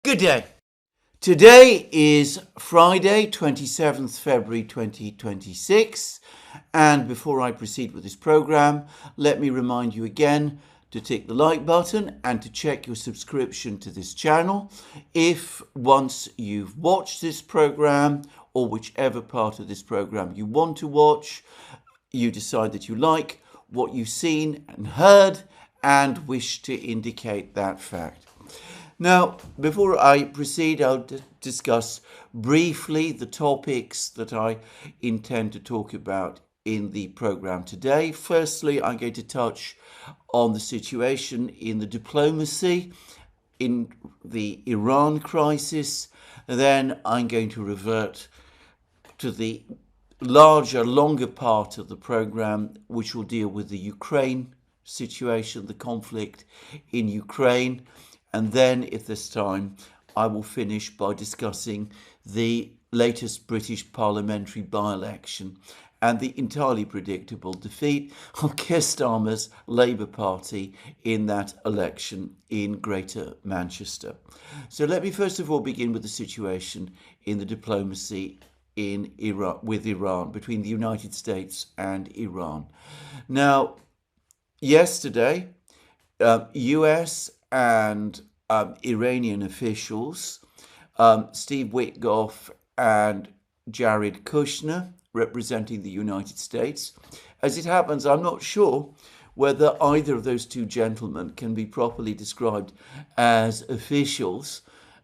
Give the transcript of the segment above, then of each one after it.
Good day. Today is Friday, 27th February 2026, and before I proceed with this program, let me remind you again to tick the like button and to check your subscription to this channel. If once you've watched this program or whichever part of this program you want to watch, you decide that you like what you've seen and heard and wish to indicate that fact. Now, before I proceed, I'll discuss briefly the topics that I intend to talk about in the program today. Firstly, I'm going to touch on the situation in the diplomacy in the Iran crisis. Then I'm going to revert to the longer part of the program, which will deal with the Ukraine situation, the conflict in Ukraine. And then, if there's time, I will finish by discussing the latest British parliamentary by-election and the entirely predictable defeat of Keir Starmer's Labour Party in that election in Greater Manchester. So let me first of all begin with the situation in the diplomacy in Iran, with Iran, between the United States and Iran. Now, yesterday, US and Iranian officials, Steve Witkoff and Jared Kushner, representing the United States. As it happens, I'm not sure whether either of those two gentlemen can be properly described as officials.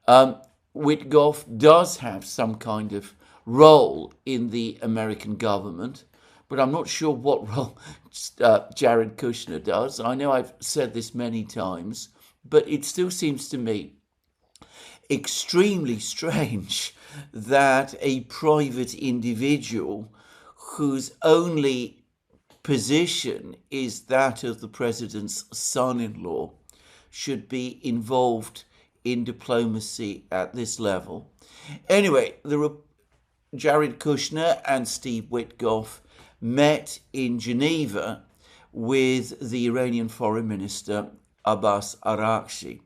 Witkoff does have some kind of role in the American government, but I'm not sure what role Jared Kushner does. I know I've said this many times, but it still seems to me extremely strange that a private individual whose only position is that of the president's son-in-law should be involved in diplomacy at this level. Anyway, Jared Kushner and Steve Witkoff met in Geneva with the Iranian Foreign Minister Abbas Araghchi.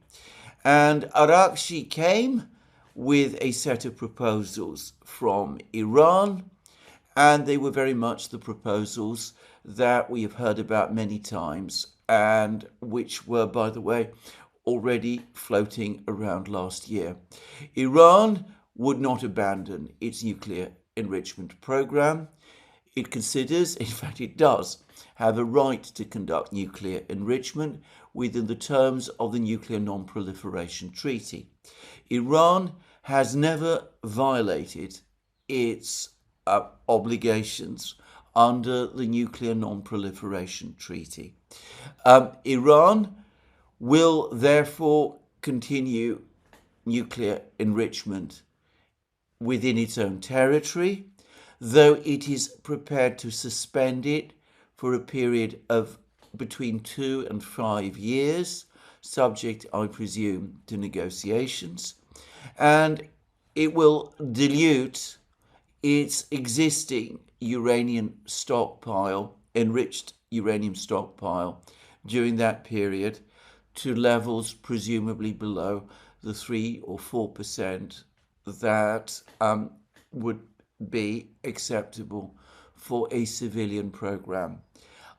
And Araghchi came with a set of proposals from Iran, and they were very much the proposals that we have heard about many times and which were, by the way, already floating around last year. Iran would not abandon its nuclear enrichment program. It considers, in fact it does, have a right to conduct nuclear enrichment within the terms of the Nuclear Non-Proliferation Treaty. Iran has never violated its obligations under the Nuclear Non-Proliferation Treaty. Iran will therefore continue nuclear enrichment within its own territory, though it is prepared to suspend it for a period of between 2 and 5 years, subject, I presume, to negotiations. And it will dilute its existing uranium stockpile, enriched uranium stockpile, during that period to levels presumably below the 3 or 4% that would be acceptable for a civilian program.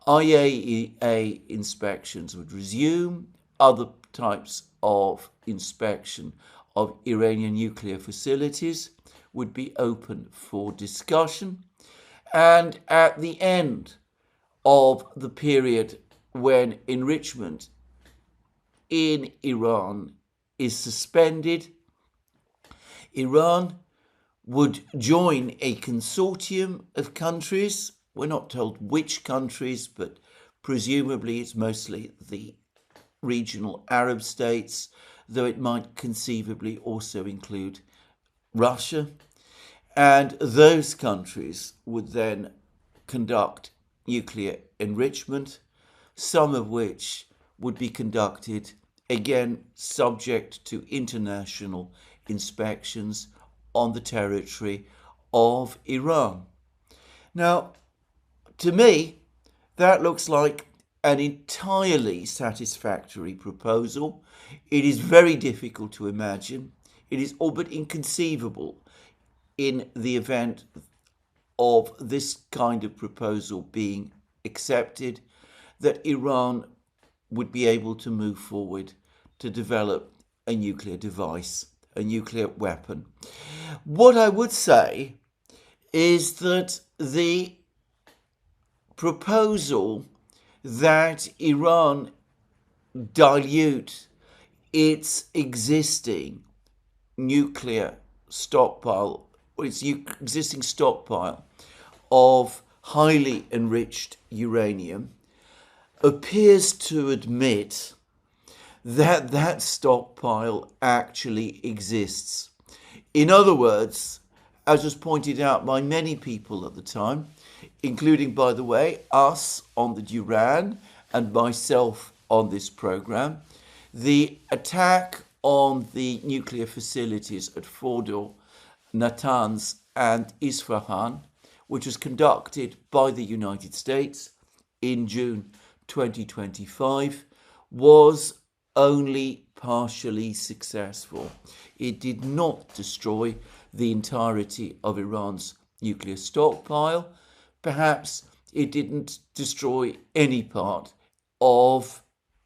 IAEA inspections would resume. Other types of inspection of Iranian nuclear facilities would be open for discussion. And at the end of the period when enrichment in Iran is suspended, Iran would join a consortium of countries. We're not told which countries, but presumably it's mostly the regional Arab states, though it might conceivably also include Russia. And those countries would then conduct nuclear enrichment, some of which would be conducted, again, subject to international inspections on the territory of Iran. Now, to me, that looks like an entirely satisfactory proposal. It is very difficult to imagine It is all but inconceivable in the event of this kind of proposal being accepted that Iran would be able to move forward to develop a nuclear device, a nuclear weapon. What I would say is that the proposal that Iran dilute its existing nuclear stockpile, or its existing stockpile of highly enriched uranium, appears to admit that that stockpile actually exists. In other words, as was pointed out by many people at the time, including, by the way, us on the Duran and myself on this program, the attack on the nuclear facilities at Fordo, Natanz and Isfahan, which was conducted by the United States in June 2025, was only partially successful. It did not destroy the entirety of Iran's nuclear stockpile. Perhaps it didn't destroy any part of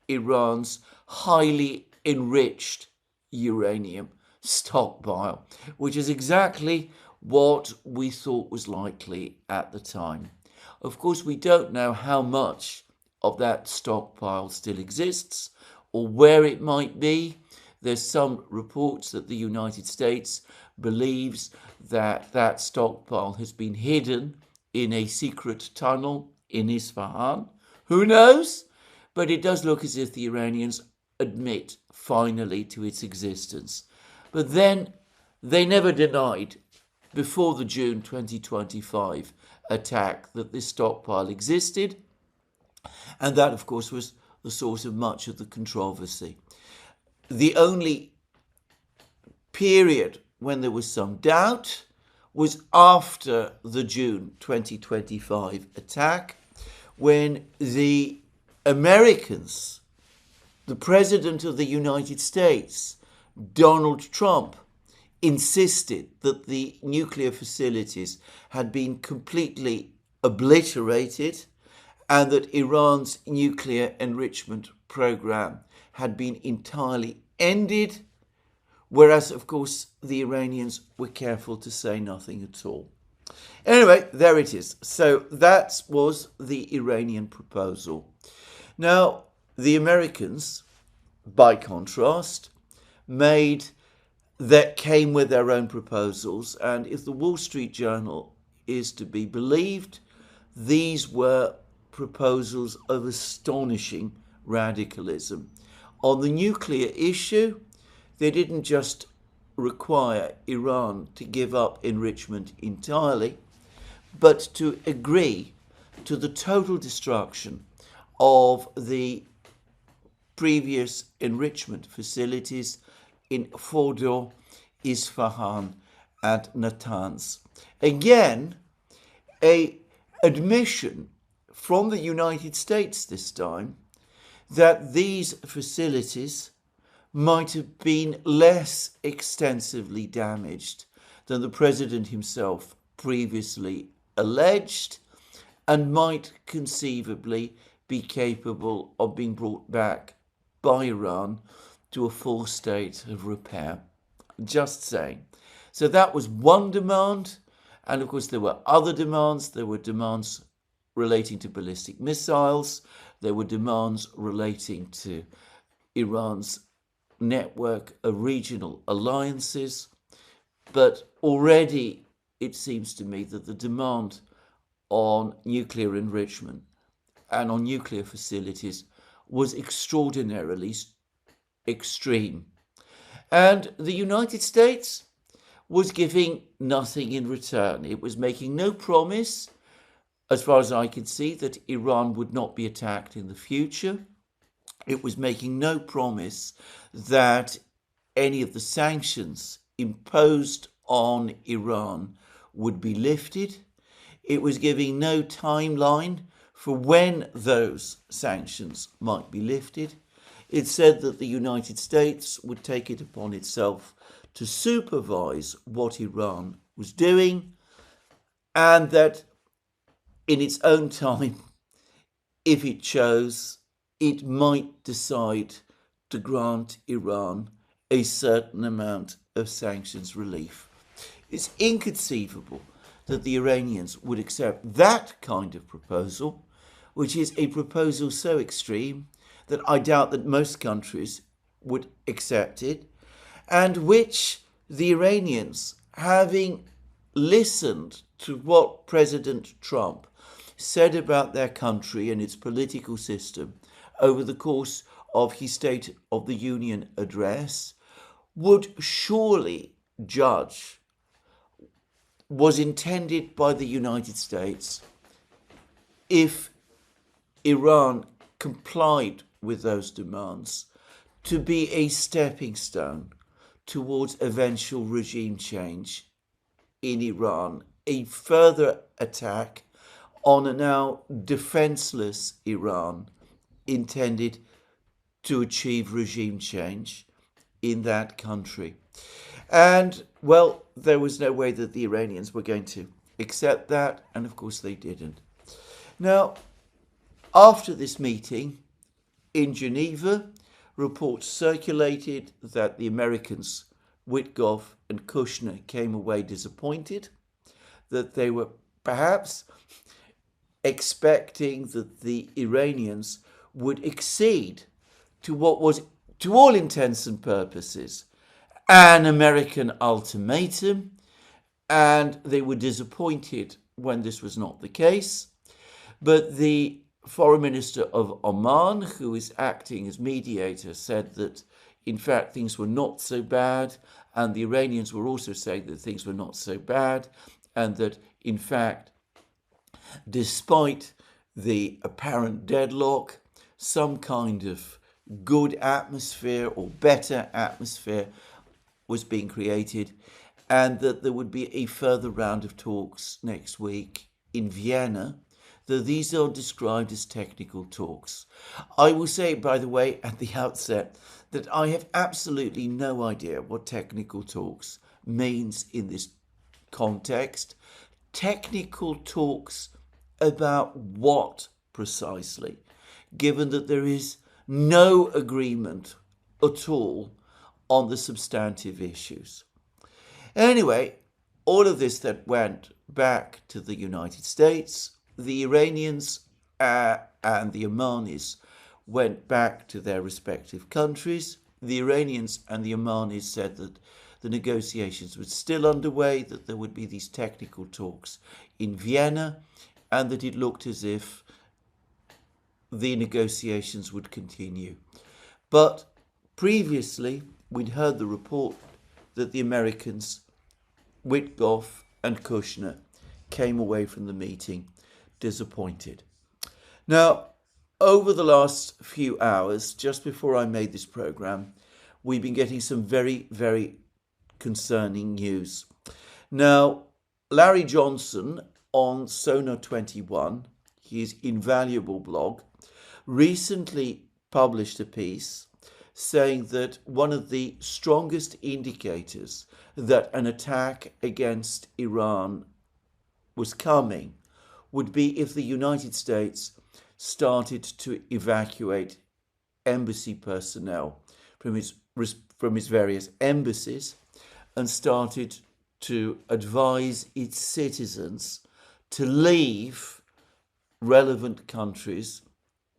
Iran's highly enriched uranium stockpile, which is exactly what we thought was likely at the time. Of course, we don't know how much of that stockpile still exists or where it might be. There's some reports that the United States believes that that stockpile has been hidden in a secret tunnel in Isfahan. Who knows? But it does look as if the Iranians admit finally to its existence. But then they never denied before the June 2025 attack that this stockpile existed. And that, of course, was the source of much of the controversy. The only period when there was some doubt was after the June 2025 attack, when the Americans, the President of the United States, Donald Trump, insisted that the nuclear facilities had been completely obliterated and that Iran's nuclear enrichment program had been entirely ended, whereas, of course, the Iranians were careful to say nothing at all. Anyway, there it is. So that was the Iranian proposal. Now, the Americans, by contrast, came with their own proposals, and if the Wall Street Journal is to be believed, these were proposals of astonishing radicalism. On the nuclear issue, they didn't just require Iran to give up enrichment entirely, but to agree to the total destruction of the previous enrichment facilities in Fordo, Isfahan, and Natanz. Again, an admission from the United States this time that these facilities might have been less extensively damaged than the president himself previously alleged, and might conceivably be capable of being brought back by Iran to a full state of repair. Just saying. So that was one demand, and of course there were other demands. There were demands relating to ballistic missiles. There were demands relating to Iran's network of regional alliances. But already it seems to me that the demand on nuclear enrichment and on nuclear facilities was extraordinarily extreme. And the United States was giving nothing in return. It was making no promise, as far as I could see, that Iran would not be attacked in the future. It was making no promise that any of the sanctions imposed on Iran would be lifted. It was giving no timeline for when those sanctions might be lifted. It said that the United States would take it upon itself to supervise what Iran was doing, and that in its own time, if it chose, it might decide to grant Iran a certain amount of sanctions relief. It's inconceivable that the Iranians would accept that kind of proposal, which is a proposal so extreme that I doubt that most countries would accept it, and which the Iranians, having listened to what President Trump said about their country and its political system over the course of his State of the Union address, would surely judge was intended by the United States if Iran complied with those demands to be a stepping stone towards eventual regime change in Iran, a further attack on a now defenseless Iran intended to achieve regime change in that country. And, well, there was no way that the Iranians were going to accept that, and of course they didn't. Now, after this meeting in Geneva, reports circulated that the Americans, Witkoff and Kushner, came away disappointed, that they were perhaps expecting that the Iranians would accede to what was, to all intents and purposes, an American ultimatum, and they were disappointed when this was not the case. But the Foreign Minister of Oman, who is acting as mediator, said that in fact things were not so bad, and the Iranians were also saying that things were not so bad, and that in fact, despite the apparent deadlock, some kind of good atmosphere or better atmosphere was being created, and that there would be a further round of talks next week in Vienna, though these are described as technical talks. I will say, by the way, at the outset, that I have absolutely no idea what technical talks means in this context. Technical talks about what precisely, given that there is no agreement at all on the substantive issues. Anyway, all of this that went back to the United States, the Iranians and the Omanis went back to their respective countries. The Iranians and the Omanis said that the negotiations were still underway, that there would be these technical talks in Vienna, and that it looked as if the negotiations would continue. But previously, we'd heard the report that the Americans, Witkoff and Kushner, came away from the meeting disappointed. Now, over the last few hours, just before I made this program, we've been getting some very, very concerning news. Now, Larry Johnson on Sonar 21, his invaluable blog, recently published a piece saying that one of the strongest indicators that an attack against Iran was coming would be if the United States started to evacuate embassy personnel from its various embassies and started to advise its citizens to leave relevant countries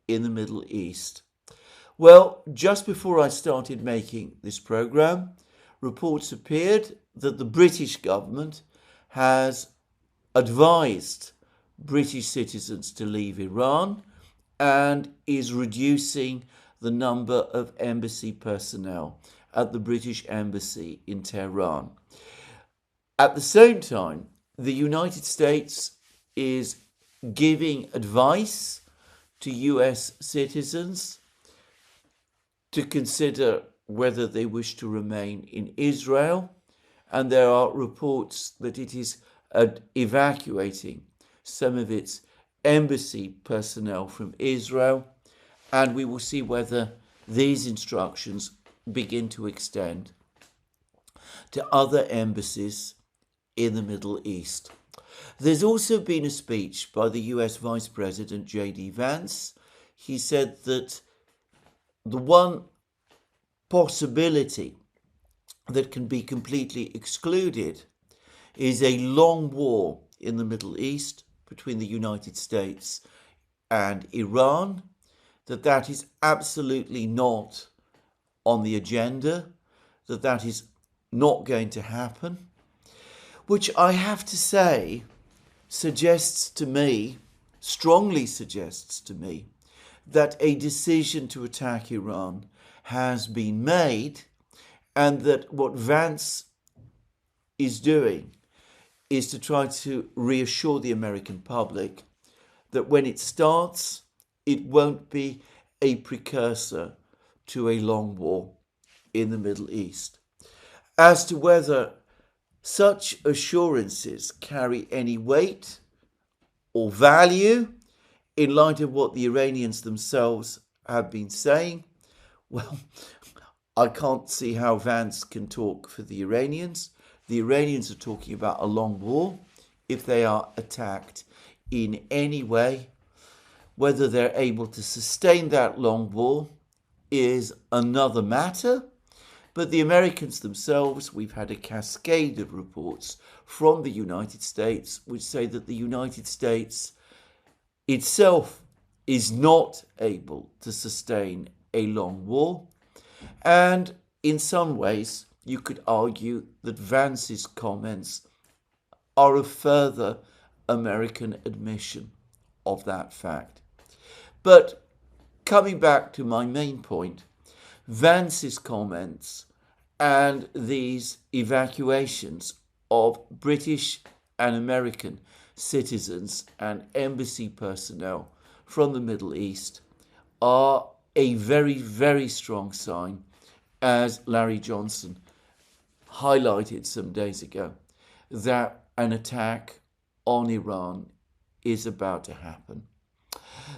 in the Middle East. Well, just before I started making this program, reports appeared that the British government has advised British citizens to leave Iran and is reducing the number of embassy personnel at the British Embassy in Tehran. At the same time, the United States is giving advice to US citizens to consider whether they wish to remain in Israel, and there are reports that it is evacuating some of its embassy personnel from Israel, and we will see whether these instructions begin to extend to other embassies in the Middle East. There's also been a speech by the US Vice President J.D. Vance. He said that the one possibility that can be completely excluded is a long war in the Middle East between the United States and Iran, that is absolutely not on the agenda, that is not going to happen, which I have to say suggests to me, strongly suggests to me, that a decision to attack Iran has been made, and that what Vance is doing is to try to reassure the American public that when it starts, it won't be a precursor to a long war in the Middle East. As to whether such assurances carry any weight or value in light of what the Iranians themselves have been saying, well, I can't see how Vance can talk for the Iranians. The Iranians are talking about a long war. If they are attacked in any way, whether they're able to sustain that long war is another matter. But the Americans themselves, we've had a cascade of reports from the United States which say that the United States itself is not able to sustain a long war. And in some ways, you could argue that Vance's comments are a further American admission of that fact. But coming back to my main point, Vance's comments and these evacuations of British and American citizens and embassy personnel from the Middle East are a very, very strong sign, as Larry Johnson highlighted some days ago, that an attack on Iran is about to happen.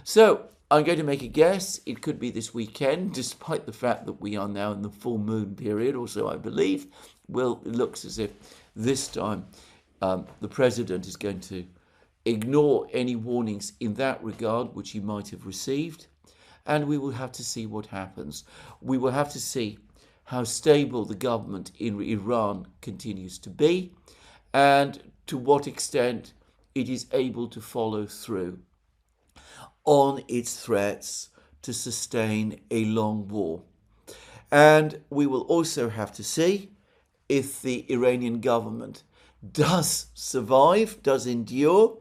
So I'm going to make a guess. It could be this weekend, despite the fact that we are now in the full moon period, or so I believe. Well, it looks as if this time the president is going to ignore any warnings in that regard which he might have received. And we will have to see what happens. We will have to see how stable the government in Iran continues to be, and to what extent it is able to follow through on its threats to sustain a long war. And we will also have to see if the Iranian government does survive, does endure,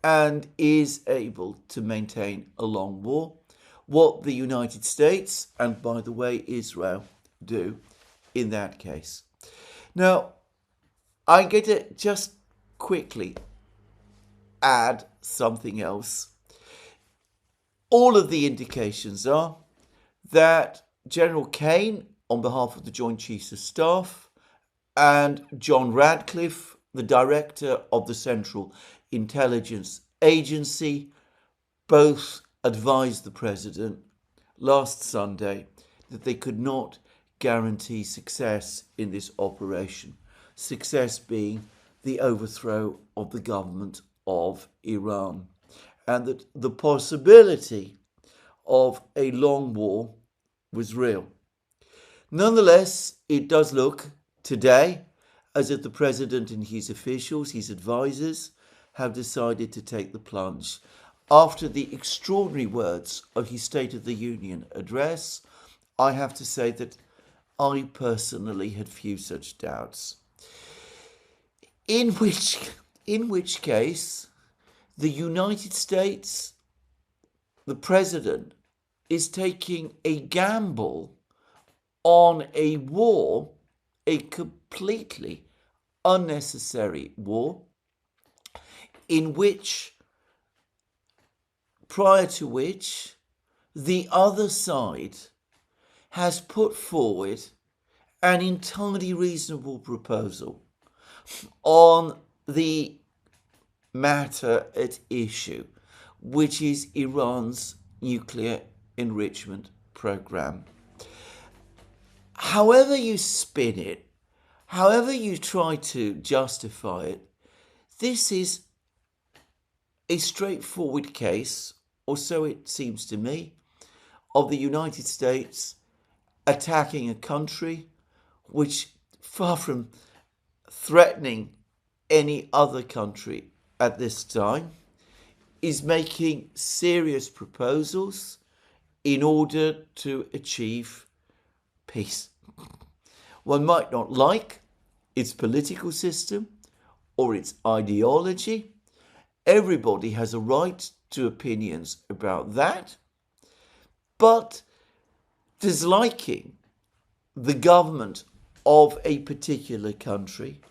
and is able to maintain a long war, what the United States, and by the way, Israel, do in that case. Now, I'm going to just quickly add something else. All of the indications are that General Kane, on behalf of the Joint Chiefs of Staff, and John Radcliffe, the director of the Central Intelligence Agency, both advised the president last Sunday that they could not guarantee success in this operation, success being the overthrow of the government of Iran, and that the possibility of a long war was real. Nonetheless, it does look today as if the president and his officials, his advisors, have decided to take the plunge. After the extraordinary words of his State of the Union address, I have to say that I personally had few such doubts. In which case, the United States, the president, is taking a gamble on a war, a completely unnecessary war, prior to which the other side has put forward an entirely reasonable proposal on the matter at issue, which is Iran's nuclear enrichment program. However you spin it, However you try to justify it, this is a straightforward case, or so it seems to me, of the United States attacking a country which, far from threatening any other country at this time, is making serious proposals in order to achieve peace. One might not like its political system or its ideology. Everybody has a right to opinions about that. But disliking the government of a particular country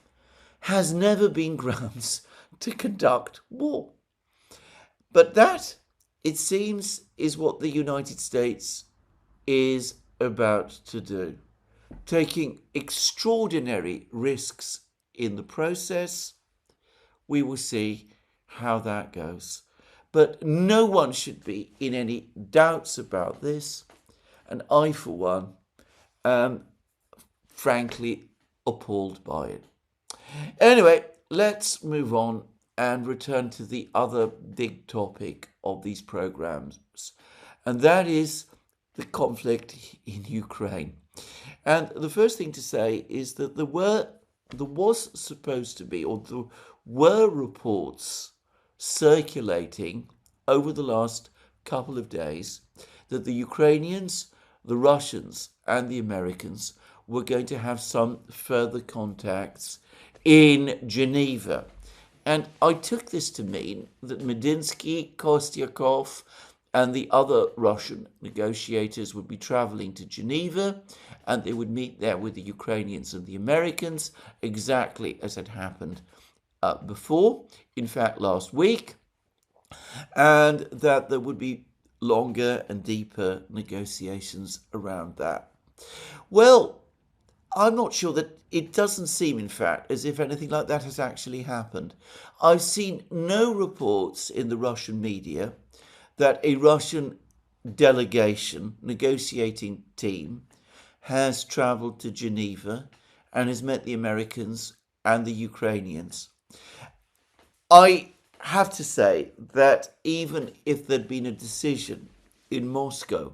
has never been grounds to conduct war. But that, it seems, is what the United States is about to do, taking extraordinary risks in the process. We will see how that goes. But no one should be in any doubts about this. And I, for one, am frankly appalled by it. Anyway, let's move on and return to the other big topic of these programs. And that is the conflict in Ukraine. And the first thing to say is that there was supposed to be, or there were reports circulating over the last couple of days that the Ukrainians, the Russians, and the Americans were going to have some further contacts in Geneva. And I took this to mean that Medinsky, Kostyakov, and the other Russian negotiators would be traveling to Geneva, and they would meet there with the Ukrainians and the Americans, exactly as had happened before, in fact last week, and that there would be longer and deeper negotiations around that. Well, I'm not sure that it doesn't seem, in fact, as if anything like that has actually happened. I've seen no reports in the Russian media that a Russian delegation, negotiating team, has travelled to Geneva and has met the Americans and the Ukrainians. I have to say that even if there'd been a decision in Moscow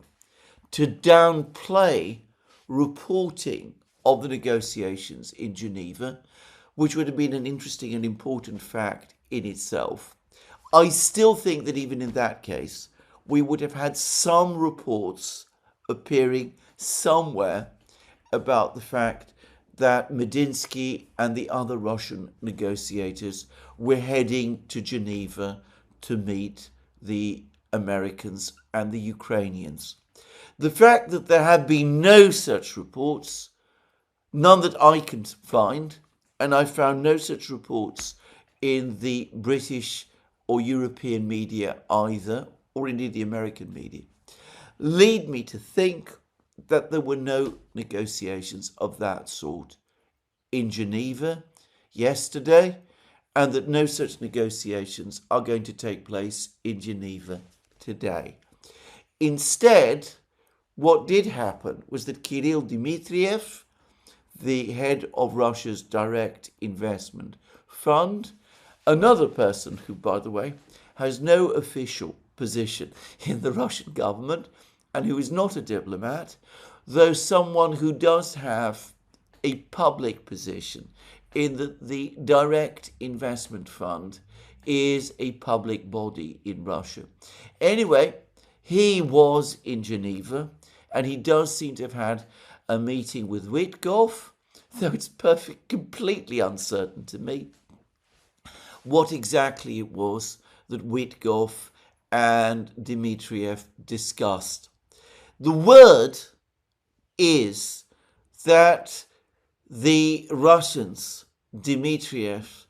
to downplay reporting of the negotiations in Geneva, which would have been an interesting and important fact in itself, I still think that even in that case, we would have had some reports appearing somewhere about the fact that Medinsky and the other Russian negotiators were heading to Geneva to meet the Americans and the Ukrainians. The fact that there have been no such reports, none that I can find, and I found no such reports in the British or European media either, or indeed the American media, lead me to think that there were no negotiations of that sort in Geneva yesterday, and that no such negotiations are going to take place in Geneva today. Instead, what did happen was that Kirill Dmitriev, the head of Russia's direct investment fund, another person who, by the way, has no official position in the Russian government and who is not a diplomat, though someone who does have a public position in that the direct investment fund is a public body in Russia. Anyway, he was in Geneva, and he does seem to have had a meeting with Witkoff, though it's completely uncertain to me what exactly it was that Witkoff and Dmitriev discussed. The word is that the Russians, Dmitriev,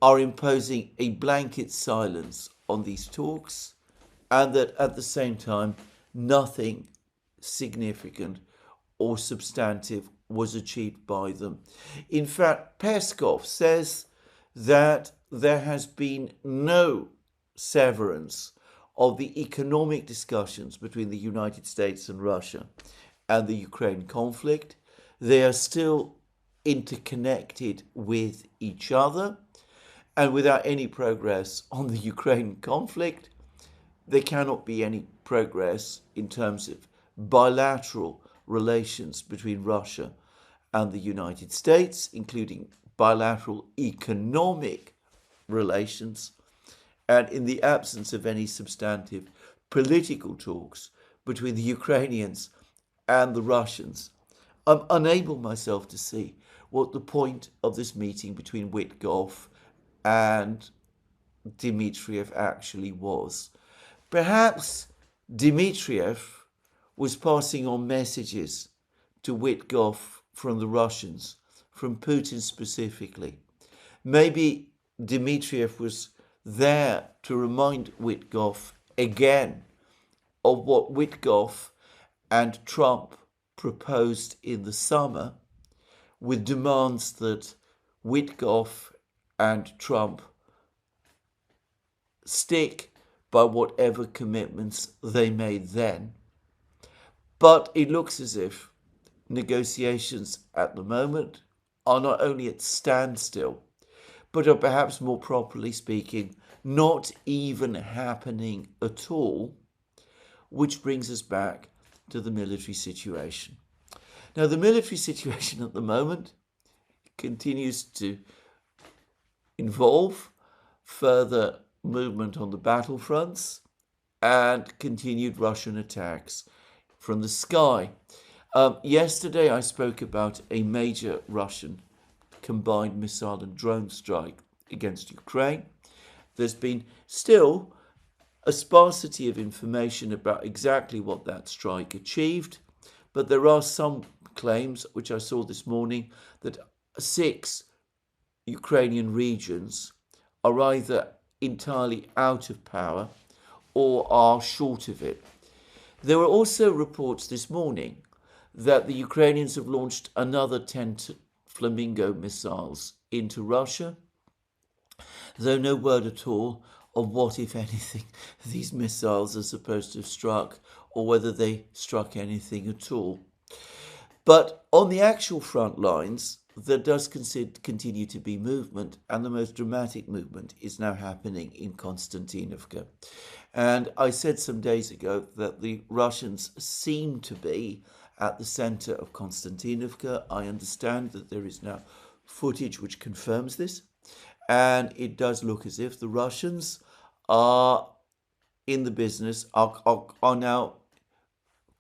are imposing a blanket silence on these talks, and that at the same time nothing significant or substantive was achieved by them. In fact, Peskov says that there has been no severance of the economic discussions between the United States and Russia and the Ukraine conflict. They are still interconnected with each other. And without any progress on the Ukraine conflict, there cannot be any progress in terms of bilateral relations between Russia and the United States, including bilateral economic relations, and in the absence of any substantive political talks between the Ukrainians and the Russians, I'm unable myself to see what the point of this meeting between Witkoff and Dmitriev actually was. Perhaps Dmitriev was passing on messages to Witkoff from the Russians, from Putin specifically. Maybe Dmitriev was there to remind Witkoff again of what Witkoff and Trump proposed in the summer, with demands that Witkoff and Trump stick by whatever commitments they made then. But it looks as if negotiations at the moment are not only at standstill, but are perhaps more properly speaking, not even happening at all, which brings us back to the military situation. Now, the military situation at the moment continues to involve further movement on the battlefronts and continued Russian attacks from the sky. Yesterday I spoke about a major Russian combined missile and drone strike against Ukraine. There's been still a sparsity of information about exactly what that strike achieved, but there are some claims, which I saw this morning, that 6 Ukrainian regions are either entirely out of power or are short of it. There were also reports this morning that the Ukrainians have launched another 10 Flamingo missiles into Russia, though no word at all of what, if anything, these missiles are supposed to have struck, or whether they struck anything at all. But on the actual front lines, there does continue to be movement, and the most dramatic movement is now happening in Konstantinovka. And I said some days ago that the Russians seem to be at the center of Konstantinovka. I understand that there is now footage which confirms this, and it does look as if the Russians are in the business, are now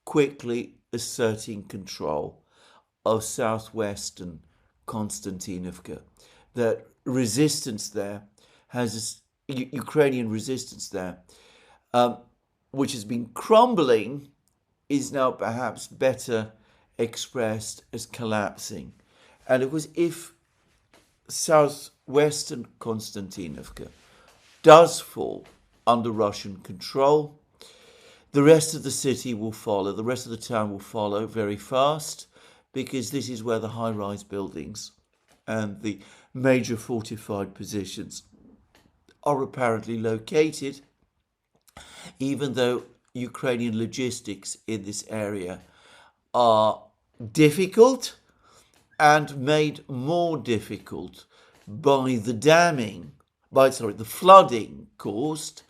quickly asserting control of southwestern Konstantinovka. That resistance there Ukrainian resistance there, which has been crumbling, is now perhaps better expressed as collapsing. And of course, if southwestern Konstantinovka does fall under Russian control, the rest of the city will follow, the rest of the town will follow very fast, because this is where the high-rise buildings and the major fortified positions are apparently located, even though Ukrainian logistics in this area are difficult and made more difficult by the flooding caused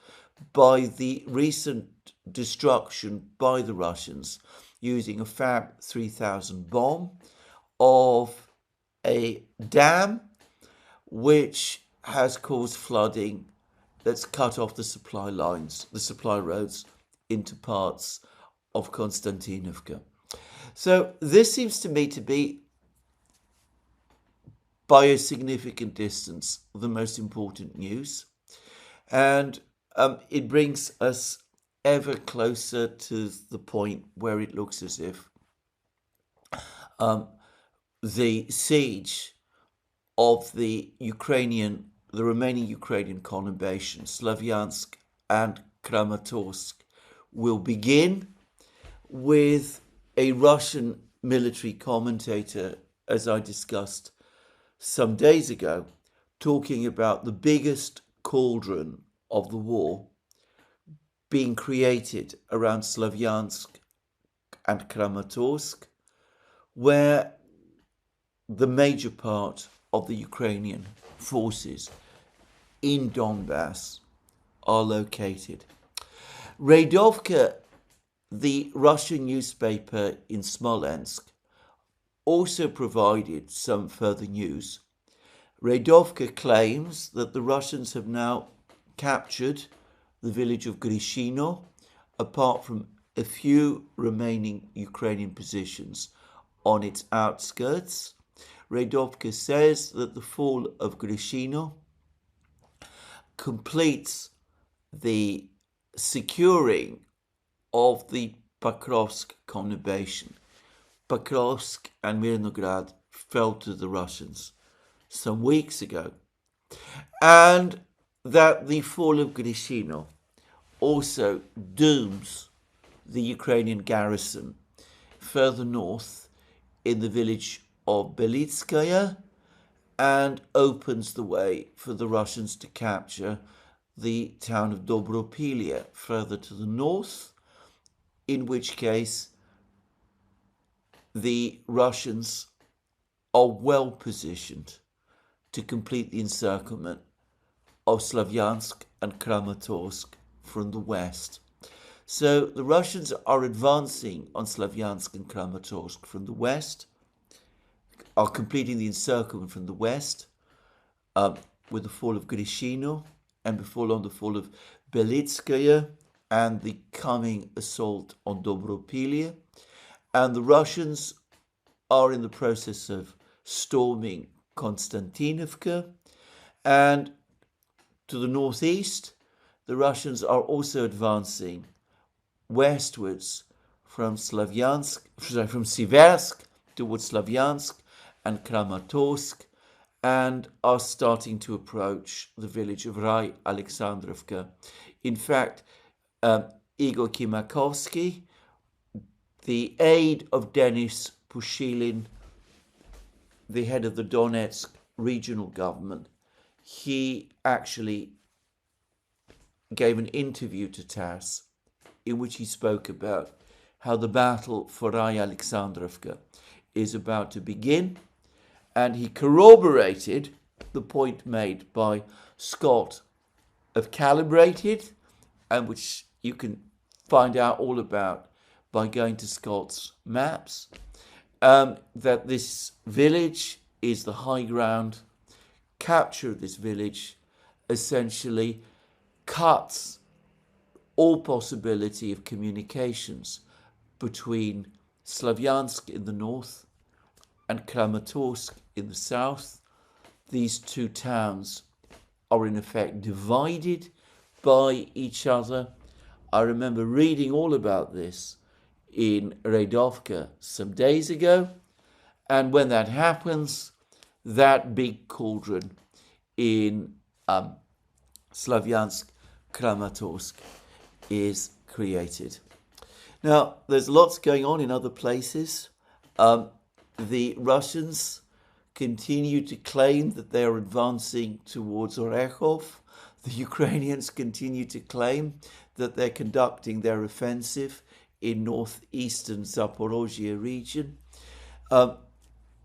by the recent destruction by the Russians using a Fab 3000 bomb of a dam which has caused flooding that's cut off the supply lines, the supply roads into parts of Konstantinovka. So this seems to me to be, by a significant distance, the most important news. And it brings us ever closer to the point where it looks as if the siege of the remaining Ukrainian conurbation, Slavyansk and Kramatorsk, will begin, with a Russian military commentator, as I discussed some days ago, talking about the biggest cauldron of the war being created around Slavyansk and Kramatorsk, where the major part of the Ukrainian forces in Donbass are located. Radovka, the Russian newspaper in Smolensk, also provided some further news. Radovka claims that the Russians have now captured the village of Grishino, apart from a few remaining Ukrainian positions on its outskirts. Radovka says that the fall of Grishino completes the securing of the Pokrovsk conurbation. Pokrovsk and Mirnograd fell to the Russians some weeks ago, and that the fall of Grishino also dooms the Ukrainian garrison further north in the village of Belitskaya and opens the way for the Russians to capture the town of Dobropilia further to the north, in which case the Russians are well positioned to complete the encirclement of Slavyansk and Kramatorsk from the west. So the Russians are advancing on Slavyansk and Kramatorsk from the west, are completing the encirclement from the west with the fall of Grishino and before long the fall of Belitskaya and the coming assault on Dobropilia. And the Russians are in the process of storming Konstantinovka, and to the northeast, the Russians are also advancing westwards from Siversk towards Slavyansk and Kramatorsk, and are starting to approach the village of Rai Alexandrovka. In fact, Igor Kimakovsky, the aide of Denis Pushilin, the head of the Donetsk regional government, he actually gave an interview to TASS in which he spoke about how the battle for Rai Alexandrovka is about to begin, and he corroborated the point made by Scott of Calibrated, and which you can find out all about by going to Scott's maps, that this village is the high ground. Capture of this village essentially cuts all possibility of communications between Slavyansk in the north and Kramatorsk in the south. These two towns are in effect divided by each other. I remember reading all about this in Radovka some days ago, and when that happens, that big cauldron in Slavyansk, Kramatorsk is created. Now, there's lots going on in other places. The Russians continue to claim that they are advancing towards Orekhov. The Ukrainians continue to claim that they're conducting their offensive in northeastern Zaporozhye region. The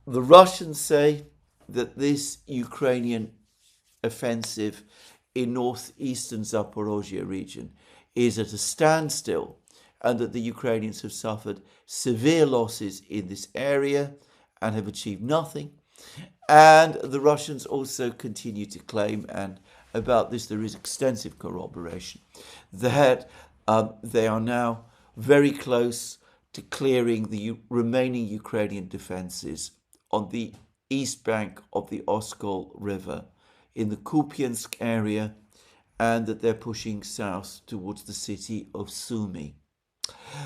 Russians say that this Ukrainian offensive in northeastern Zaporozhye region is at a standstill, and that the Ukrainians have suffered severe losses in this area and have achieved nothing. And the Russians also continue to claim, and about this there is extensive corroboration, that they are now very close to clearing the remaining Ukrainian defenses on the east bank of the Oskol River in the Kupiansk area, and that they're pushing south towards the city of Sumy.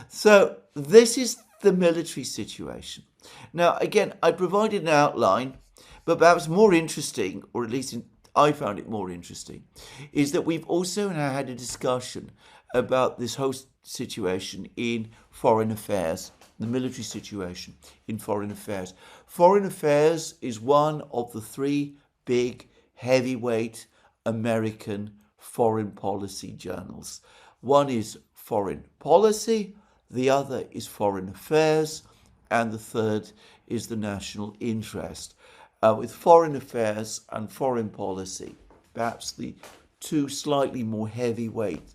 So this is the military situation. Now, again, I provided an outline, but perhaps more interesting, or at least I found it more interesting, is that we've also now had a discussion about this whole situation in foreign affairs, the military situation in foreign affairs. Foreign affairs is one of the three big, heavyweight American foreign policy journals. One is Foreign Policy, the other is Foreign Affairs, and the third is the national interest. With foreign affairs and foreign policy, perhaps the two slightly more heavyweight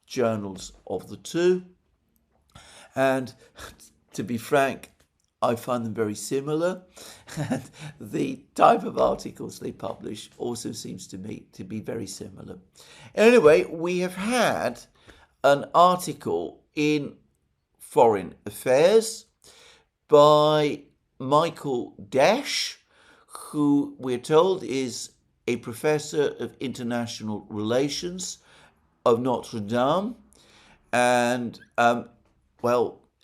journals of the two. And to be frank, I find them very similar, and the type of articles they publish also seems to me to be very similar. Anyway, we have had an article in Foreign Affairs by Michael Desch, who we're told is a professor of international relations of Notre Dame, and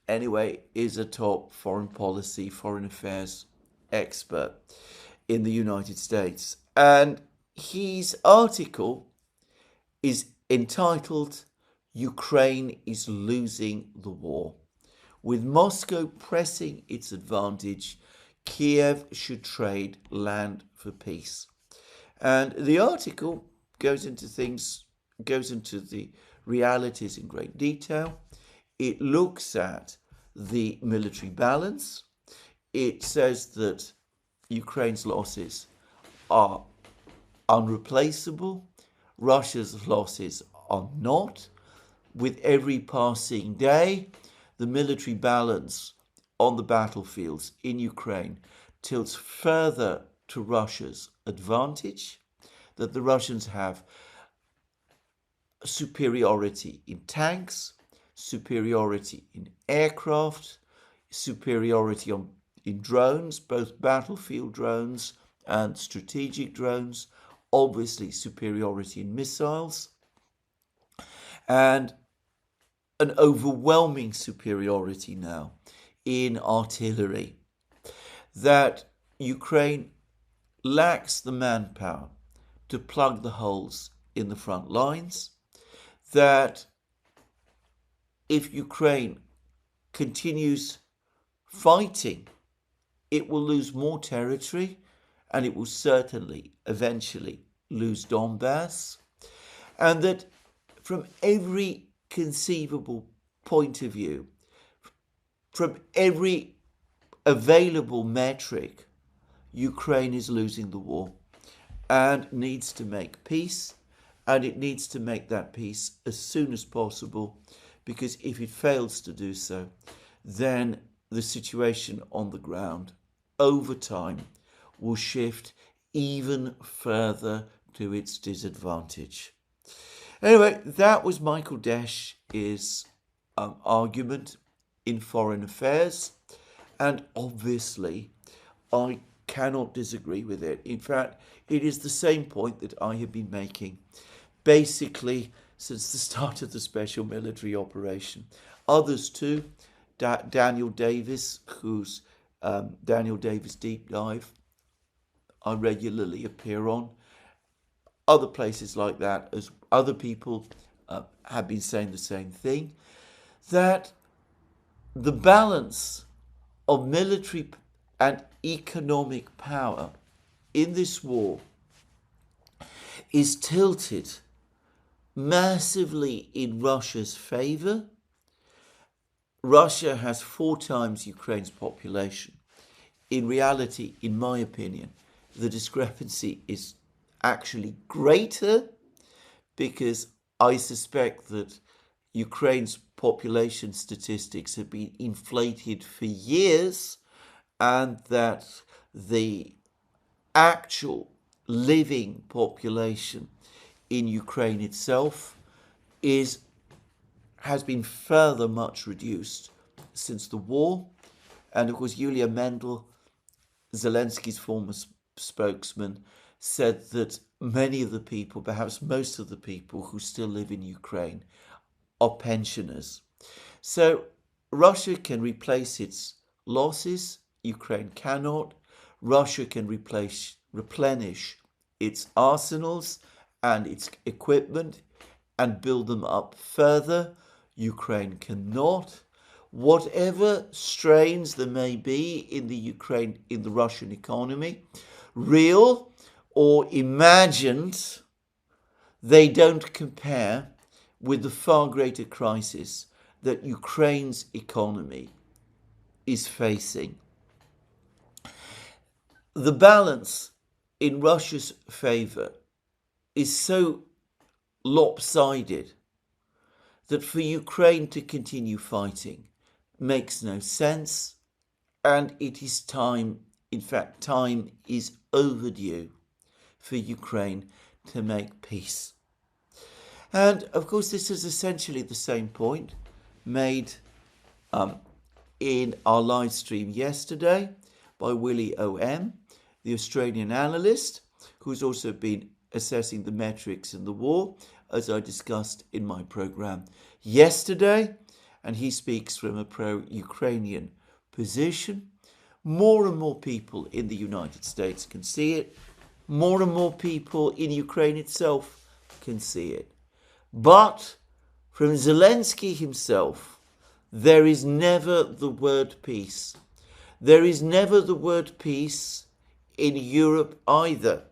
anyway, is a top foreign policy, foreign affairs expert in the United States. And his article is entitled, "Ukraine is Losing the War. With Moscow pressing its advantage, Kiev should trade land for peace." And the article goes into the realities in great detail. It looks at the military balance. It says that Ukraine's losses are unreplaceable. Russia's losses are not. With every passing day, the military balance on the battlefields in Ukraine tilts further to Russia's advantage, that the Russians have superiority in tanks, superiority in aircraft, superiority in drones, both battlefield drones and strategic drones, obviously superiority in missiles, and an overwhelming superiority now in artillery, that Ukraine lacks the manpower to plug the holes in the front lines, that if Ukraine continues fighting, it will lose more territory, and it will certainly eventually lose Donbass, and that from every conceivable point of view, from every available metric, Ukraine is losing the war and needs to make peace, and it needs to make that peace as soon as possible, because if it fails to do so, then the situation on the ground over time will shift even further to its disadvantage. Anyway, that was Michael Desch's argument in Foreign Affairs, and obviously I cannot disagree with it. In fact, it is the same point that I have been making basically since the start of the special military operation. Others too, Daniel Davis, whose Daniel Davis Deep Dive I regularly appear on, other places like that, as other people have been saying the same thing, that the balance of military and economic power in this war is tilted massively in Russia's favor. Russia has 4 times Ukraine's population. In reality, in my opinion, the discrepancy is actually greater, because I suspect that Ukraine's population statistics have been inflated for years, and that the actual living population in Ukraine itself has been further much reduced since the war. And of course, Yulia Mendel, Zelensky's former spokesman, said that many of the people, perhaps most of the people who still live in Ukraine, are pensioners. So Russia can replace its losses, Ukraine cannot. Russia can replenish its arsenals and its equipment and build them up further. Ukraine cannot. Whatever strains there may be in the Russian economy, real or imagined, they don't compare with the far greater crisis that Ukraine's economy is facing. The balance in Russia's favor is so lopsided that for Ukraine to continue fighting makes no sense, and it is time, in fact, time is overdue for Ukraine to make peace. And of course, this is essentially the same point made in our live stream yesterday by Willie O.M., the Australian analyst, who's also been assessing the metrics in the war, as I discussed in my program yesterday. And he speaks from a pro-Ukrainian position. More and more people in the United States can see it. More and more people in Ukraine itself can see it. But from Zelensky himself, there is never the word peace. There is never the word peace in Europe either,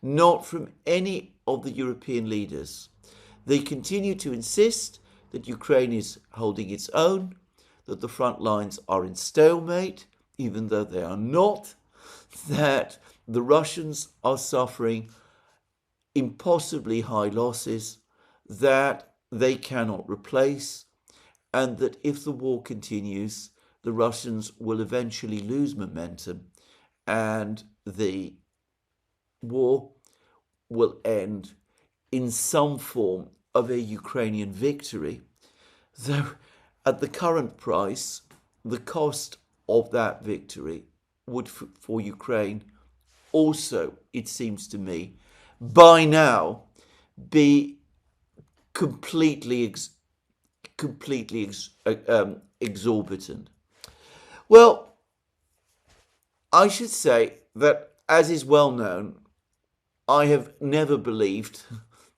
not from any of the European leaders. They continue to insist that Ukraine is holding its own, that the front lines are in stalemate, even though they are not, that the Russians are suffering impossibly high losses that they cannot replace, and that if the war continues, the Russians will eventually lose momentum and the war will end in some form of a Ukrainian victory, though at the current price, the cost of that victory would, for Ukraine, also, it seems to me, by now be completely exorbitant. Well, I should say that, as is well known, I have never believed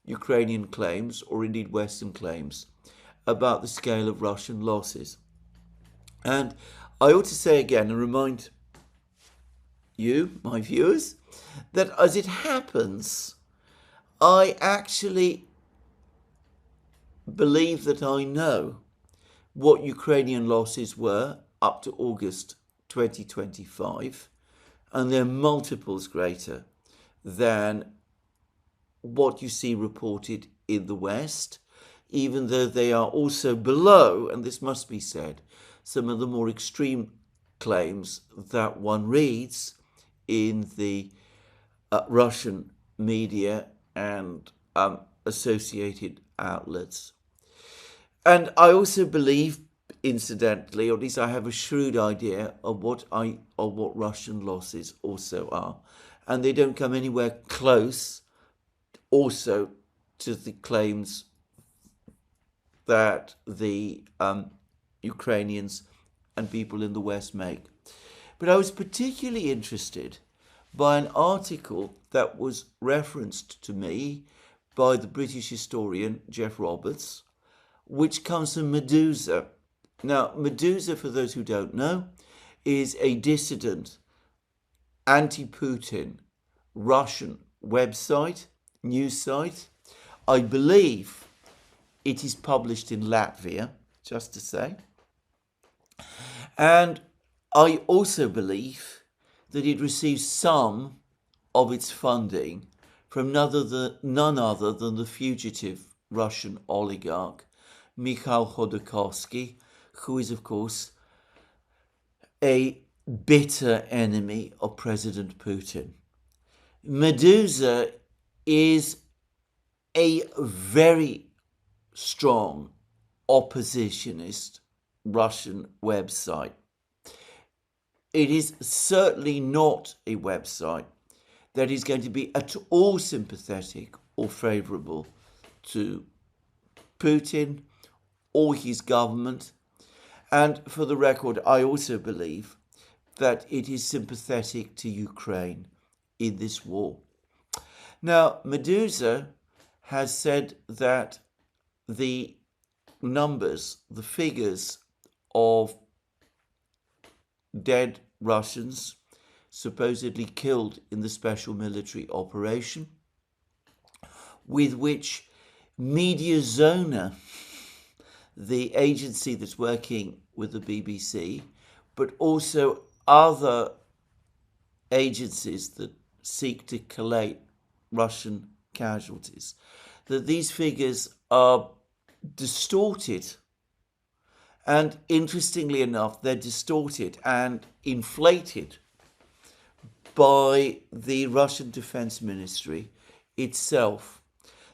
Ukrainian claims, or indeed Western claims, about the scale of Russian losses. And I ought to say again and remind you, my viewers, that as it happens, I actually believe that I know what Ukrainian losses were up to August 2025, and they're multiples greater than what you see reported in the West, even though they are also below, and this must be said, some of the more extreme claims that one reads in the Russian media and associated outlets. And I also believe, incidentally, or at least I have a shrewd idea of what Russian losses also are, and they don't come anywhere close also to the claims that the Ukrainians and people in the West make. But I was particularly interested by an article that was referenced to me by the British historian Jeff Roberts, which comes from Medusa. Now, Medusa, for those who don't know, is a dissident, anti-Putin Russian website, news site. I believe it is published in Latvia, just to say. And I also believe that it receives some of its funding from none other than the fugitive Russian oligarch Mikhail Khodorkovsky, who is, of course, a bitter enemy of President Putin. Medusa is a very strong oppositionist Russian website. It is certainly not a website that is going to be at all sympathetic or favourable to Putin or his government. And for the record, I also believe that it is sympathetic to Ukraine in this war. Now, Medusa has said that the numbers, the figures of dead Russians supposedly killed in the special military operation, with which Mediazona, the agency that's working with the BBC, but also other agencies that seek to collate Russian casualties, that these figures are distorted. And interestingly enough, they're distorted and inflated by the Russian Defense Ministry itself.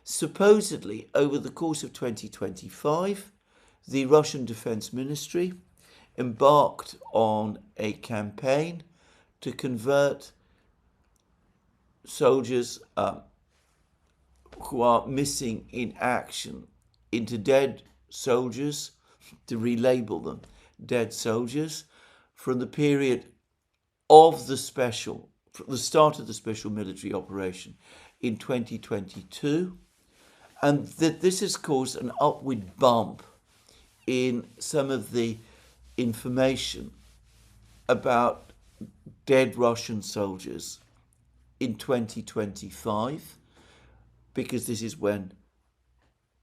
Supposedly, over the course of 2025, the Russian Defense Ministry embarked on a campaign to convert soldiers who are missing in action into dead soldiers, to relabel them dead soldiers, from the period of the start of the special military operation in 2022, and that this has caused an upward bump in some of the information about dead Russian soldiers in 2025, because this is when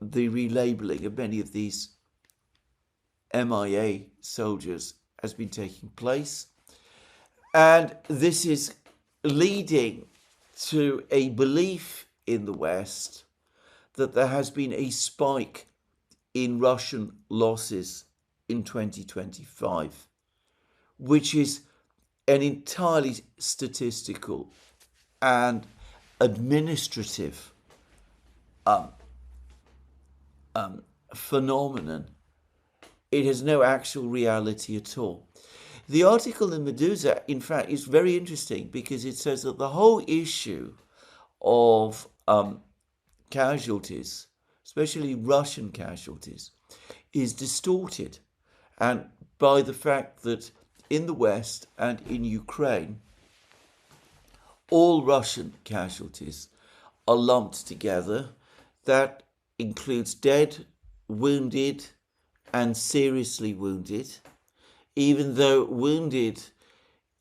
the relabeling of many of these MIA soldiers has been taking place. And this is leading to a belief in the West that there has been a spike in Russian losses in 2025, which is an entirely statistical and administrative phenomenon. It has no actual reality at all. The article in Medusa, in fact, is very interesting because it says that the whole issue of casualties, especially Russian casualties, is distorted, and by the fact that in the West and in Ukraine, all Russian casualties are lumped together. That includes dead, wounded, and seriously wounded, even though wounded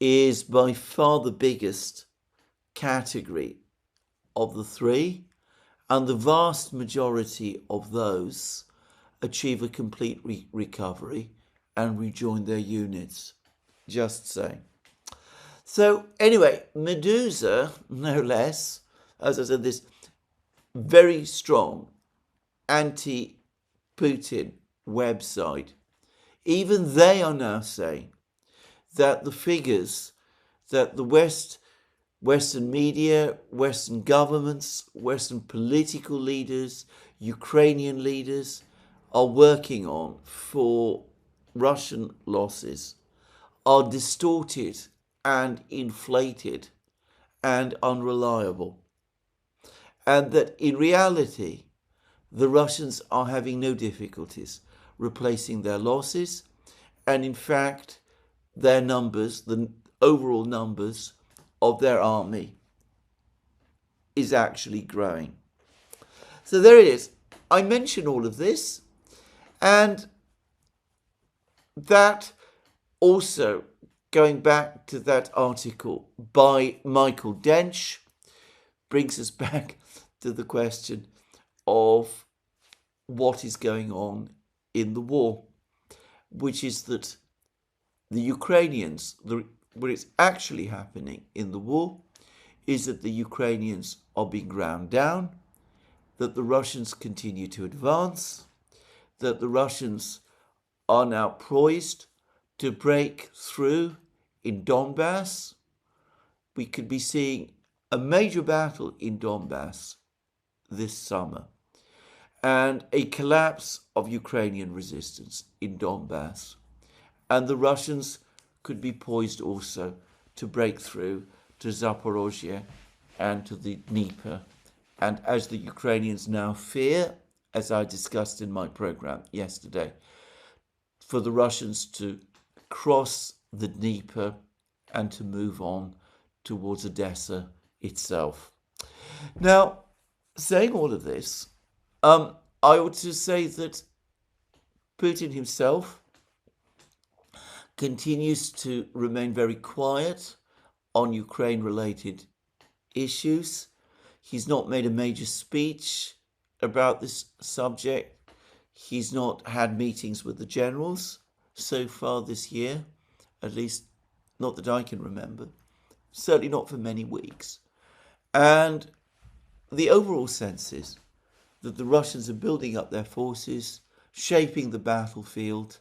is by far the biggest category of the three, and the vast majority of those achieve a complete recovery and rejoin their units. Just saying. So anyway, Medusa, no less, as I said, this very strong anti-Putin website, even they are now saying that the figures that the Western media, Western governments, Western political leaders, Ukrainian leaders are working on for Russian losses are distorted and inflated and unreliable. And that in reality, the Russians are having no difficulties replacing their losses. And in fact, their numbers, the overall numbers of their army is actually growing. So there it is. I mention all of this, and that also, going back to that article by Michael Dench, brings us back to the question of what is going on in the war, which is that the Ukrainians, what is actually happening in the war is that the Ukrainians are being ground down, that the Russians continue to advance, that the Russians are now poised to break through in Donbass. We could be seeing a major battle in Donbass this summer, and a collapse of Ukrainian resistance in Donbass. And the Russians could be poised also to break through to Zaporozhye and to the Dnieper. And as the Ukrainians now fear, as I discussed in my program yesterday, for the Russians to cross the Dnieper and to move on towards Odessa itself. Now, saying all of this, I would just say that Putin himself continues to remain very quiet on Ukraine-related issues. He's not made a major speech about this subject. He's not had meetings with the generals so far this year, at least not that I can remember, certainly not for many weeks. And the overall sense is that the Russians are building up their forces, shaping the battlefield,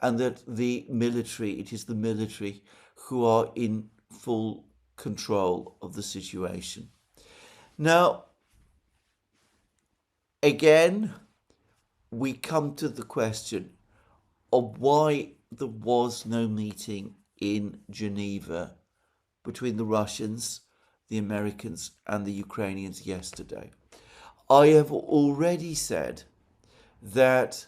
and that it is the military who are in full control of the situation. Now, again, we come to the question of why there was no meeting in Geneva between the Russians, the Americans, and the Ukrainians yesterday. I have already said that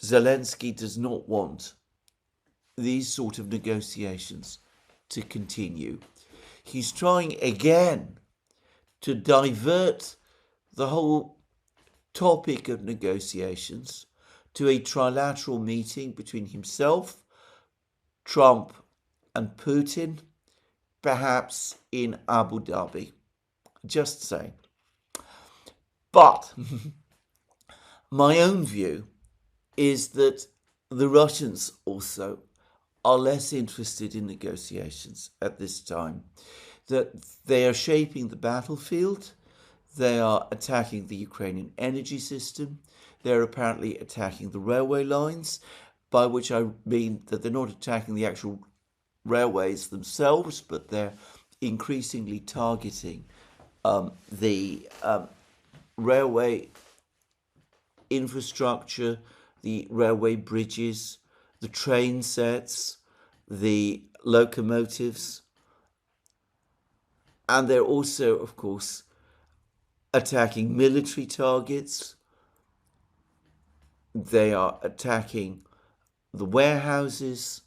Zelensky does not want these sort of negotiations to continue. He's trying again to divert the whole topic of negotiations to a trilateral meeting between himself, Trump, and Putin, perhaps in Abu Dhabi. Just saying. But my own view is that the Russians also are less interested in negotiations at this time, that they are shaping the battlefield, they are attacking the Ukrainian energy system, they're apparently attacking the railway lines, by which I mean that they're not attacking the actual railways themselves, but they're increasingly targeting the railway infrastructure, the railway bridges, the train sets, the locomotives, and they're also, of course, attacking military targets. They are attacking the warehouses,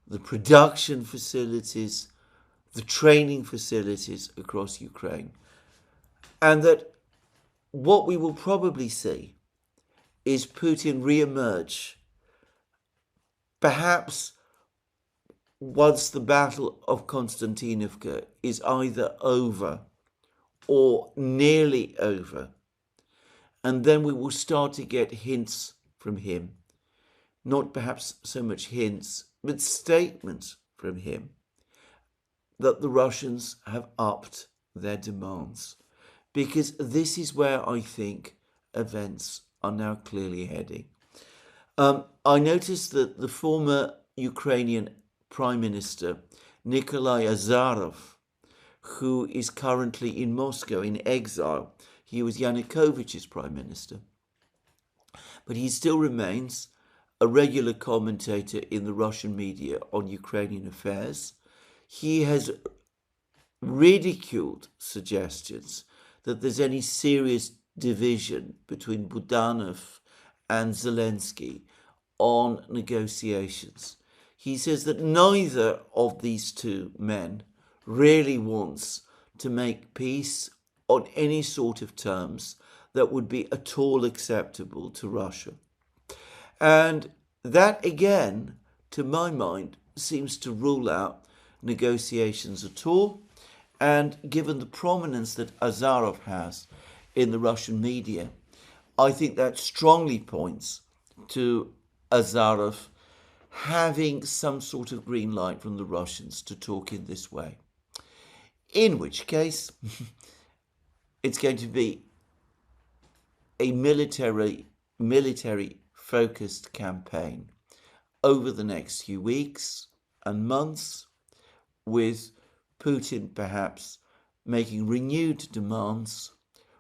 the production facilities, the training facilities across Ukraine. And that what we will probably see is Putin re-emerge, perhaps once the Battle of Konstantinovka is either over or nearly over. And then we will start to get hints from him, not perhaps so much hints, but statements from him that the Russians have upped their demands. Because this is where I think events are now clearly heading. I noticed that the former Ukrainian Prime Minister, Nikolai Azarov, who is currently in Moscow in exile, he was Yanukovych's Prime Minister, but he still remains a regular commentator in the Russian media on Ukrainian affairs. He has ridiculed suggestions that there's any serious division between Budanov and Zelensky on negotiations. He says that neither of these two men really wants to make peace on any sort of terms that would be at all acceptable to Russia. And that, again, to my mind, seems to rule out negotiations at all. And given the prominence that Azarov has in the Russian media, I think that strongly points to Azarov having some sort of green light from the Russians to talk in this way. In which case, it's going to be a military-focused campaign over the next few weeks and months, with Putin perhaps making renewed demands,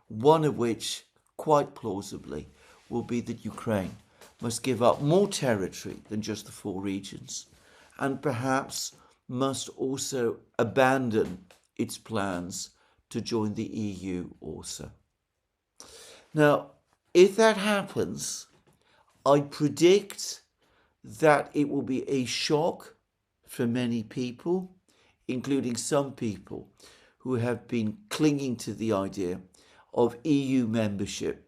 one of which, quite plausibly, will be that Ukraine must give up more territory than just the 4 regions, and perhaps must also abandon its plans to join the EU also. Now, if that happens, I predict that it will be a shock for many people, including some people who have been clinging to the idea of EU membership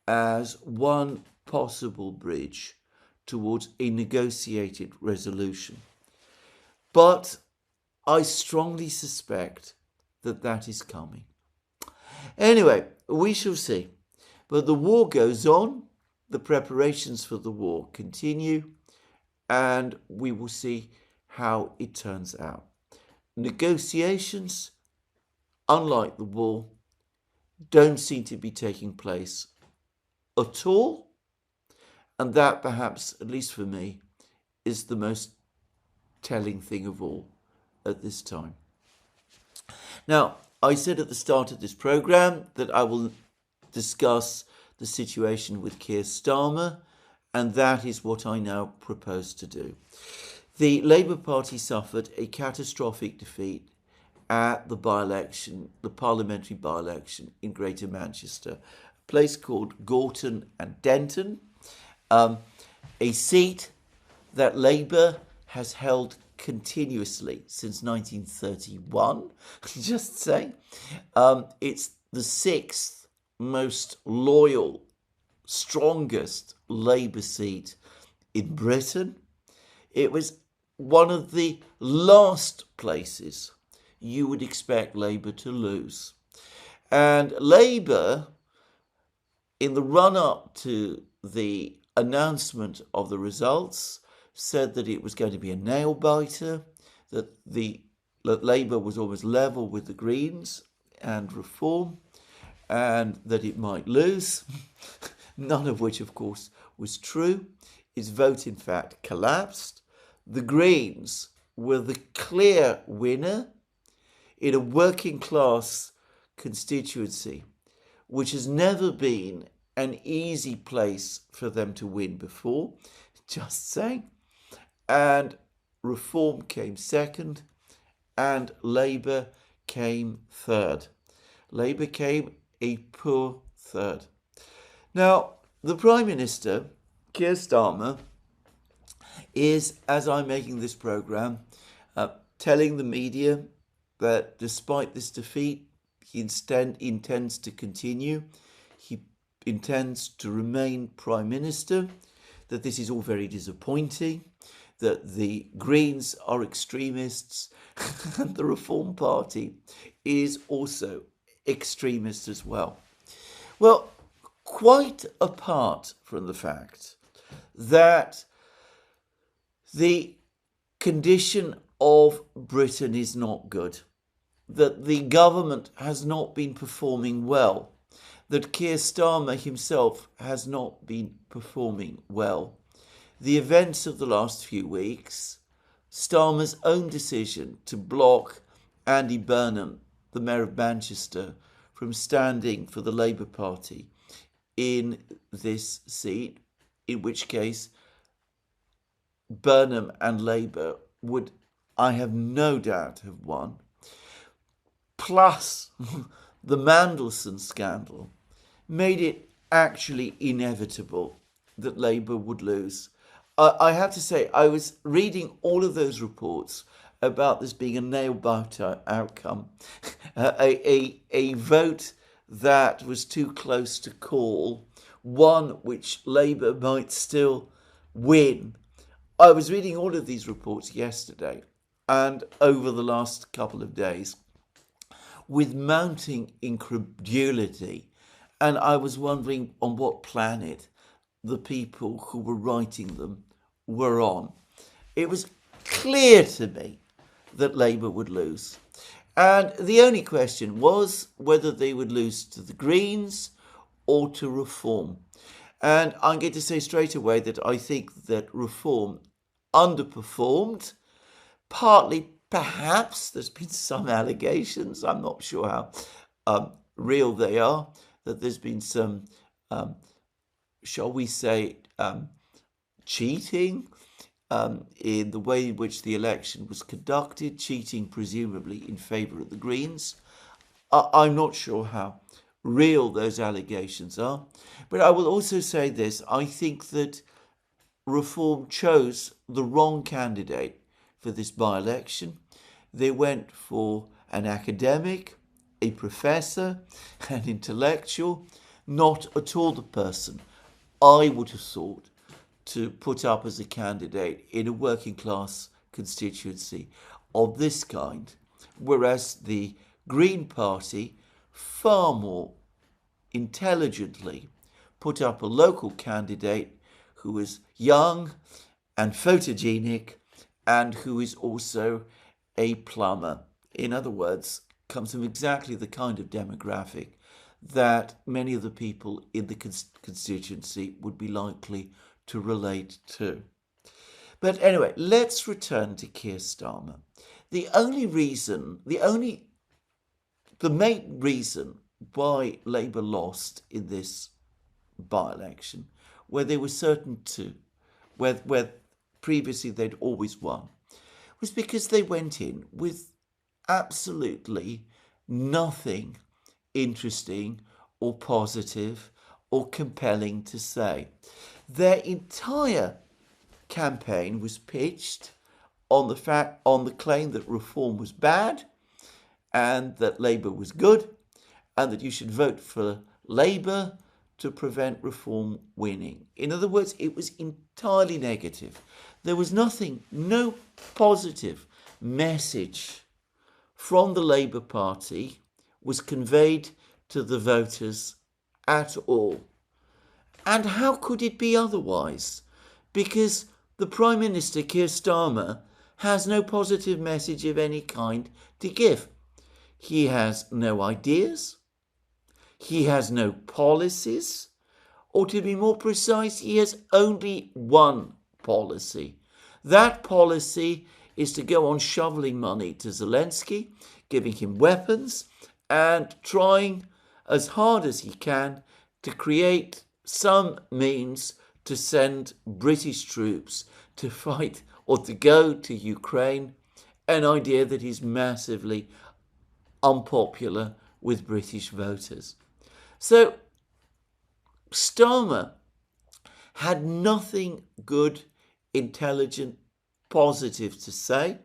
as one possible bridge towards a negotiated resolution. But I strongly suspect that that is coming. Anyway, we shall see. But the war goes on, the preparations for the war continue, and we will see how it turns out. Negotiations, unlike the war, don't seem to be taking place at all, and that perhaps, at least for me, is the most telling thing of all at this time. Now, I said at the start of this programme that I will discuss the situation with Keir Starmer, and that is what I now propose to do. The Labour Party suffered a catastrophic defeat at the by-election, the parliamentary by-election in Greater Manchester, a place called Gorton and Denton, a seat that Labour has held continuously since 1931, just saying. It's the sixth most loyal, strongest Labour seat in Britain. It was one of the last places you would expect Labour to lose. And Labour, in the run-up to the announcement of the results, said that it was going to be a nail-biter, that Labour was almost level with the Greens and Reform, and that it might lose, none of which, of course, was true. Its vote, in fact, collapsed. The Greens were the clear winner in a working-class constituency, which has never been an easy place for them to win before, just saying. And Reform came second, and Labour came third. Labour came a poor third. Now, the Prime Minister, Keir Starmer, is, as I'm making this programme, telling the media that despite this defeat, he intends to continue. He intends to remain Prime Minister, that this is all very disappointing, that the Greens are extremists, and the Reform Party is also extremist as well. Well, quite apart from the fact that the condition of Britain is not good, that the government has not been performing well, that Keir Starmer himself has not been performing well. The events of the last few weeks, Starmer's own decision to block Andy Burnham, the Mayor of Manchester, from standing for the Labour Party in this seat, in which case Burnham and Labour would, I have no doubt, have won, plus the Mandelson scandal, made it actually inevitable that Labour would lose. I have to say, I was reading all of those reports about this being a nail-biter outcome, a vote that was too close to call, one which Labour might still win. I was reading all of these reports yesterday and over the last couple of days with mounting incredulity, and I was wondering on what planet the people who were writing them were on. It was clear to me that Labour would lose. And the only question was whether they would lose to the Greens or to Reform. And I'm going to say straight away that I think that Reform underperformed, partly perhaps there's been some allegations, I'm not sure how real they are, that there's been some, shall we say, cheating in the way in which the election was conducted, cheating presumably in favour of the Greens. I'm not sure how real those allegations are, but I will also say this: I think that Reform chose the wrong candidate for this by-election. They went for an academic, a professor, an intellectual, not at all the person I would have thought to put up as a candidate in a working class constituency of this kind, whereas the Green Party far more intelligently put up a local candidate who was young and photogenic, and who is also a plumber. In other words, comes from exactly the kind of demographic that many of the people in the constituency would be likely to relate to. But anyway, let's return to Keir Starmer. The main reason why Labour lost in this by-election, where they were certain to, where previously they'd always won, was because they went in with absolutely nothing interesting or positive or compelling to say. Their entire campaign was pitched on the claim that reform was bad and that Labour was good and that you should vote for Labour to prevent reform winning. In other words, it was entirely negative. There was no positive message from the Labour Party was conveyed to the voters at all. And how could it be otherwise? Because the Prime Minister, Keir Starmer, has no positive message of any kind to give. He has no ideas. He has no policies. Or to be more precise, he has only one policy. That policy is to go on shoveling money to Zelensky, giving him weapons, and trying as hard as he can to create some means to send British troops to fight or to go to Ukraine, an idea that is massively unpopular with British voters. So Starmer had nothing good, intelligent, positive to say.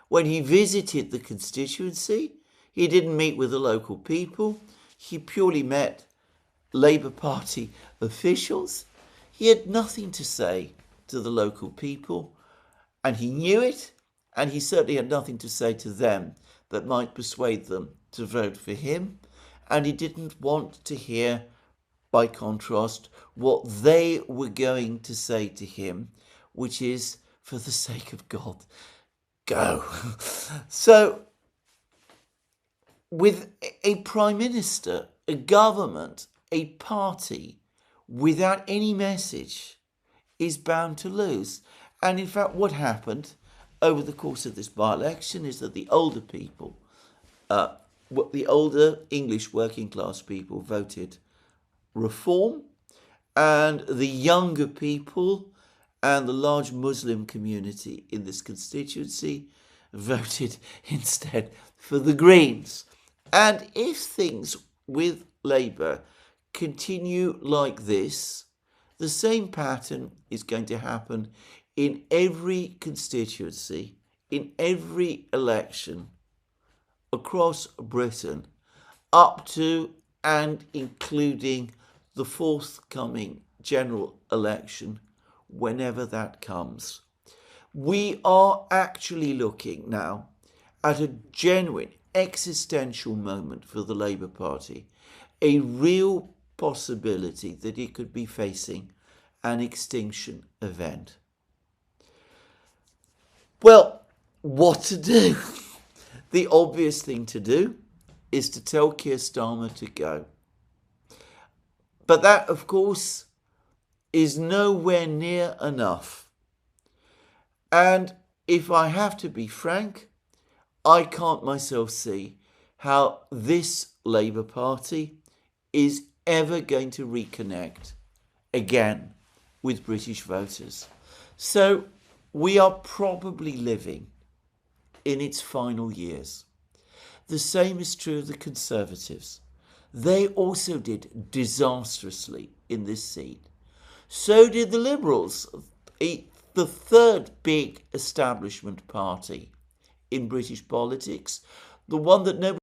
When he visited the constituency, he didn't meet with the local people. He purely met Labour Party officials. He had nothing to say to the local people, and he knew it, and he certainly had nothing to say to them that might persuade them to vote for him, and he didn't want to hear, by contrast, what they were going to say to him, which is, for the sake of God, go. So, with a Prime Minister, a government, a party without any message is bound to lose. And in fact, what happened over the course of this by-election is that the older people, the older English working class people voted reform, and the younger people and the large Muslim community in this constituency voted instead for the Greens. And if things with Labour continue like this, the same pattern is going to happen in every constituency, in every election across Britain, up to and including the forthcoming general election, whenever that comes. We are actually looking now at a genuine existential moment for the Labour Party, a real possibility that it could be facing an extinction event. Well, what to do? The obvious thing to do is to tell Keir Starmer to go. But that, of course, is nowhere near enough. And if I have to be frank, I can't myself see how this Labour Party is ever going to reconnect again with British voters. So we are probably living in its final years. The same is true of the Conservatives. They also did disastrously in this seat. So did the Liberals, the third big establishment party in British politics, the one that nobody